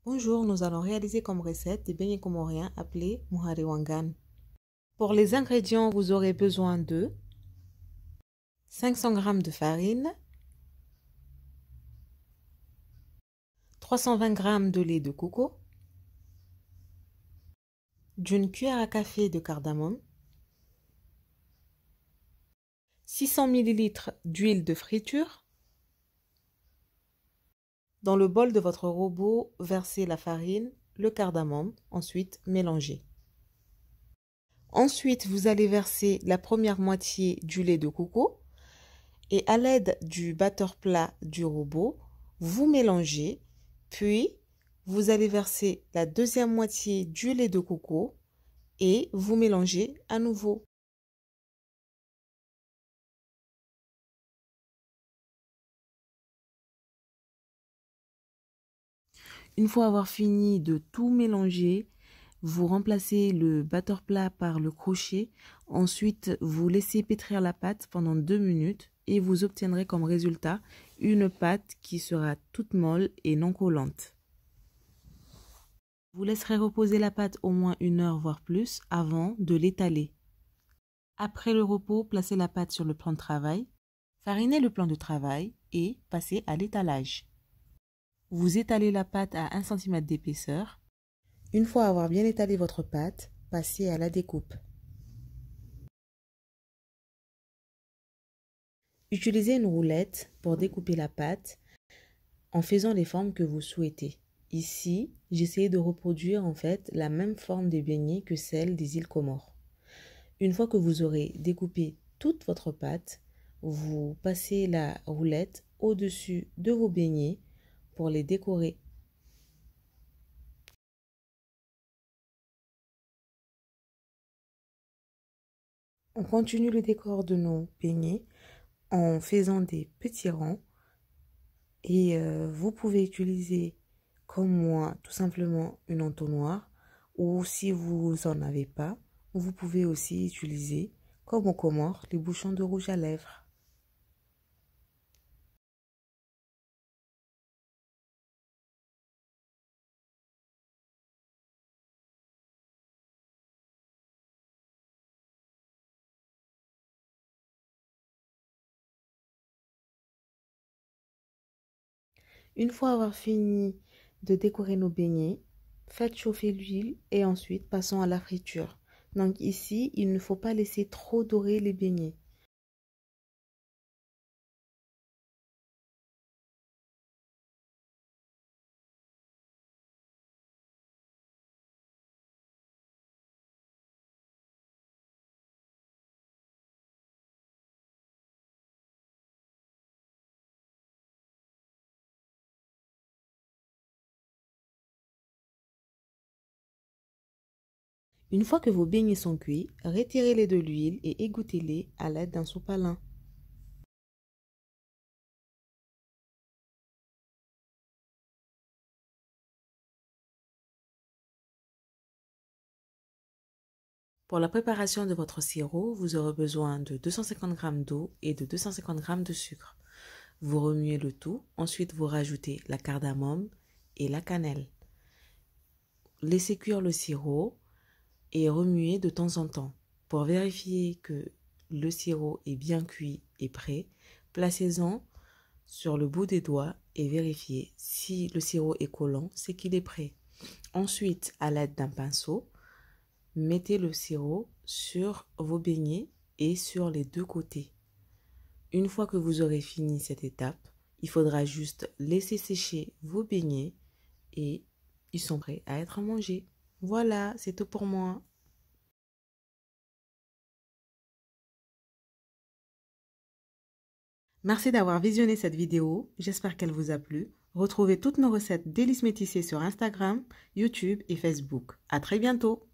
Bonjour, nous allons réaliser comme recette des beignets comoriens appelés muhari wangan. Pour les ingrédients, vous aurez besoin de 500 g de farine, 320 g de lait de coco, d'une cuillère à café de cardamome, 600 ml d'huile de friture. Dans le bol de votre robot, versez la farine, le cardamome, ensuite mélangez. Ensuite, vous allez verser la première moitié du lait de coco et à l'aide du batteur plat du robot, vous mélangez, puis vous allez verser la deuxième moitié du lait de coco et vous mélangez à nouveau. Une fois avoir fini de tout mélanger, vous remplacez le batteur plat par le crochet. Ensuite, vous laissez pétrir la pâte pendant 2 minutes et vous obtiendrez comme résultat une pâte qui sera toute molle et non collante. Vous laisserez reposer la pâte au moins 1 heure voire plus avant de l'étaler. Après le repos, placez la pâte sur le plan de travail, farinez le plan de travail et passez à l'étalage. Vous étalez la pâte à 1 cm d'épaisseur. Une fois avoir bien étalé votre pâte, passez à la découpe. Utilisez une roulette pour découper la pâte en faisant les formes que vous souhaitez. Ici, j'essaie de reproduire en fait la même forme des beignets que celle des îles Comores. Une fois que vous aurez découpé toute votre pâte, vous passez la roulette au-dessus de vos beignets pour les décorer. On continue le décor de nos beignets en faisant des petits rangs et vous pouvez utiliser comme moi tout simplement une entonnoir ou si vous n'en avez pas, vous pouvez aussi utiliser comme aux Comores les bouchons de rouge à lèvres. Une fois avoir fini de décorer nos beignets, faites chauffer l'huile et ensuite passons à la friture. Donc ici, il ne faut pas laisser trop dorer les beignets. Une fois que vos beignets sont cuits, retirez-les de l'huile et égouttez-les à l'aide d'un sopalin. Pour la préparation de votre sirop, vous aurez besoin de 250 g d'eau et de 250 g de sucre. Vous remuez le tout, ensuite vous rajoutez la cardamome et la cannelle. Laissez cuire le sirop et remuez de temps en temps. Pour vérifier que le sirop est bien cuit et prêt, placez-en sur le bout des doigts et vérifiez si le sirop est collant, c'est qu'il est prêt. Ensuite, à l'aide d'un pinceau, mettez le sirop sur vos beignets et sur les deux côtés. Une fois que vous aurez fini cette étape, il faudra juste laisser sécher vos beignets et ils sont prêts à être mangés. Voilà, c'est tout pour moi. Merci d'avoir visionné cette vidéo, j'espère qu'elle vous a plu. Retrouvez toutes nos recettes délices métissées sur Instagram, YouTube et Facebook. À très bientôt.